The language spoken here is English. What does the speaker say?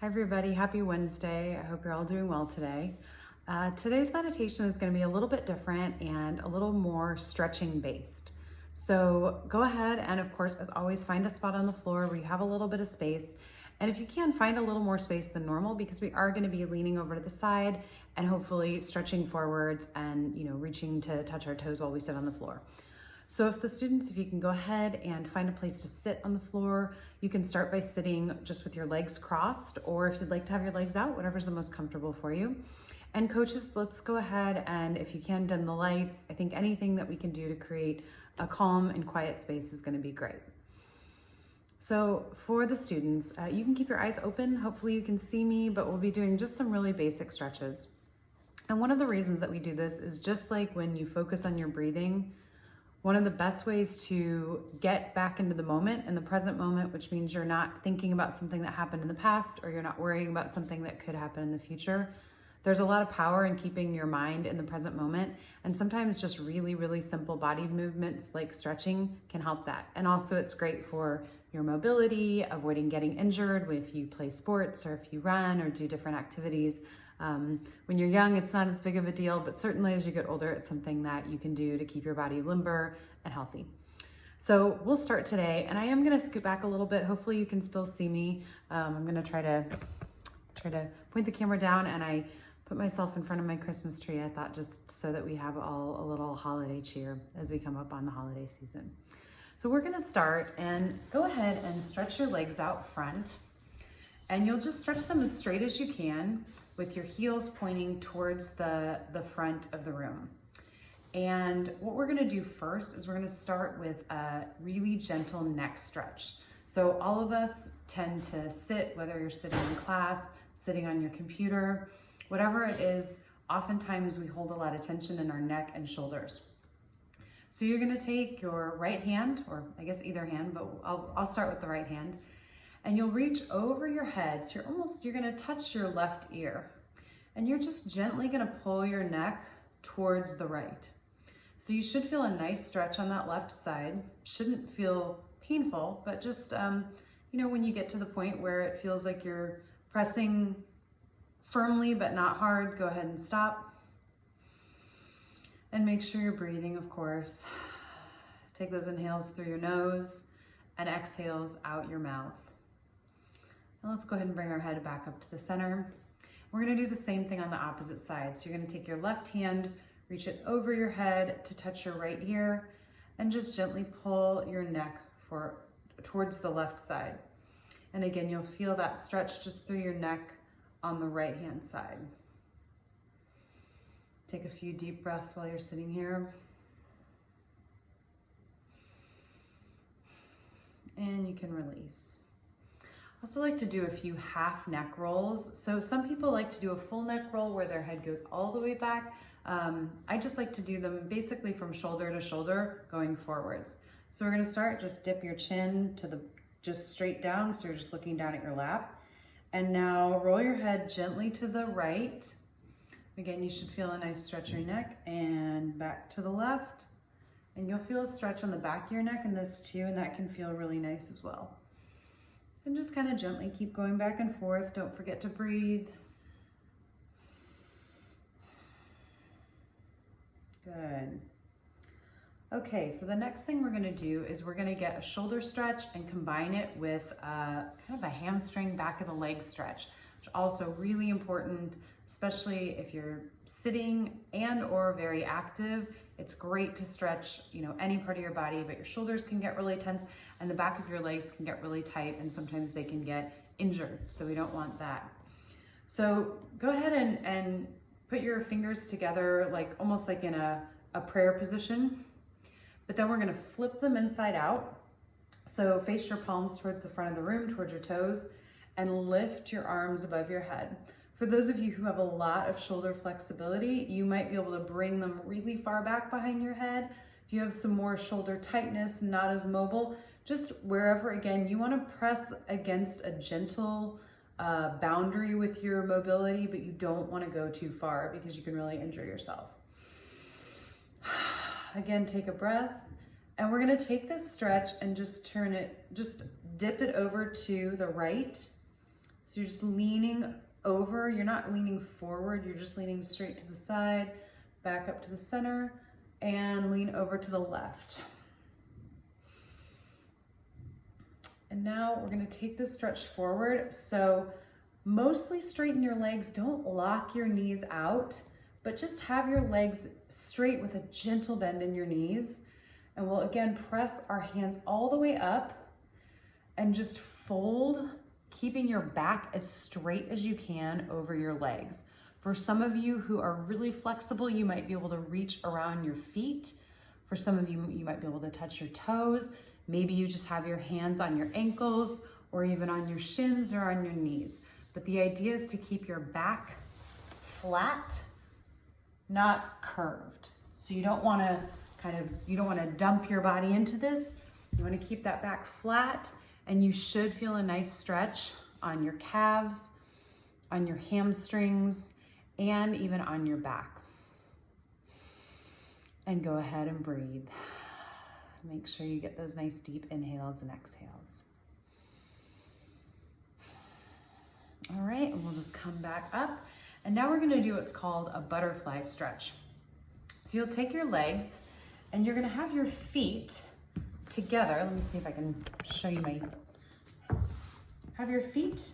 Hi everybody, happy Wednesday. I hope you're all doing well today. Today's meditation is going to be a little bit different and a little more stretching based. So go ahead and of course, as always, find a spot on the floor where you have a little bit of space. And if you can, find a little more space than normal because we are going to be leaning over to the side and hopefully stretching forwards and reaching to touch our toes while we sit on the floor. So if you can go ahead and find a place to sit on the floor, you can start by sitting just with your legs crossed, or if you'd like to have your legs out, whatever's the most comfortable for you. And coaches, let's go ahead and if you can dim the lights. I think anything that we can do to create a calm and quiet space is going to be great. So for the students, you can keep your eyes open. Hopefully you can see me, but we'll be doing just some really basic stretches. And one of the reasons that we do this is just like when you focus on your breathing, one of the best ways to get back into the moment, in the present moment, which means you're not thinking about something that happened in the past or you're not worrying about something that could happen in the future. There's a lot of power in keeping your mind in the present moment. And sometimes just really, really simple body movements like stretching can help that. And also it's great for your mobility, avoiding getting injured if you play sports or if you run or do different activities. When you're young, it's not as big of a deal, but certainly as you get older, it's something that you can do to keep your body limber and healthy. So we'll start today, and I am going to scoot back a little bit. Hopefully you can still see me. I'm going to try to point the camera down, and I put myself in front of my Christmas tree, I thought, just so that we have all a little holiday cheer as we come up on the holiday season. So we're going to start, and go ahead and stretch your legs out front, and you'll just stretch them as straight as you can with your heels pointing towards the front of the room. And what we're gonna do first is we're gonna start with a really gentle neck stretch. So all of us tend to sit, whether you're sitting in class, sitting on your computer, whatever it is, oftentimes we hold a lot of tension in our neck and shoulders. So you're gonna take your right hand, or I guess either hand, but I'll start with the right hand, and you'll reach over your head. So you're gonna touch your left ear, and you're just gently gonna pull your neck towards the right. So you should feel a nice stretch on that left side. Shouldn't feel painful, but just, when you get to the point where it feels like you're pressing firmly but not hard, go ahead and stop. And make sure you're breathing, of course. Take those inhales through your nose and exhales out your mouth. Now let's go ahead and bring our head back up to the center. We're gonna do the same thing on the opposite side. So you're gonna take your left hand, reach it over your head to touch your right ear, and just gently pull your neck towards the left side. And again, you'll feel that stretch just through your neck on the right hand side. Take a few deep breaths while you're sitting here. And you can release. I also like to do a few half neck rolls. So some people like to do a full neck roll where their head goes all the way back. I just like to do them basically from shoulder to shoulder going forwards. So we're gonna start, just dip your chin just straight down. So you're just looking down at your lap. And now roll your head gently to the right. Again, you should feel a nice stretch in your neck, and back to the left. And you'll feel a stretch on the back of your neck in this too, and that can feel really nice as well. And just kind of gently keep going back and forth. Don't forget to breathe. Good. Okay, so the next thing we're gonna do is we're gonna get a shoulder stretch and combine it with kind of a hamstring back of the leg stretch, which is also really important, especially if you're sitting and or very active. It's great to stretch, any part of your body, but your shoulders can get really tense and the back of your legs can get really tight, and sometimes they can get injured. So we don't want that. So go ahead and put your fingers together, almost like in a prayer position, but then we're gonna flip them inside out. So face your palms towards the front of the room, towards your toes, and lift your arms above your head. For those of you who have a lot of shoulder flexibility, you might be able to bring them really far back behind your head. If you have some more shoulder tightness, not as mobile, just wherever, again, you wanna press against a gentle boundary with your mobility, but you don't wanna go too far because you can really injure yourself. Again, take a breath, and we're gonna take this stretch and just dip it over to the right So you're just leaning over, you're not leaning forward, you're just leaning straight to the side, back up to the center, and lean over to the left. And now we're gonna take this stretch forward. So mostly straighten your legs, don't lock your knees out, but just have your legs straight with a gentle bend in your knees. And we'll again press our hands all the way up and just fold, keeping your back as straight as you can over your legs. For some of you who are really flexible, you might be able to reach around your feet. For some of you, you might be able to touch your toes. Maybe you just have your hands on your ankles or even on your shins or on your knees. But the idea is to keep your back flat, not curved. So you don't want to dump your body into this. You want to keep that back flat, and you should feel a nice stretch on your calves, on your hamstrings, and even on your back. And go ahead and breathe. Make sure you get those nice deep inhales and exhales. All right, and we'll just come back up. And now we're gonna do what's called a butterfly stretch. So you'll take your legs and you're gonna have your feet together. Let me see if I can show you have your feet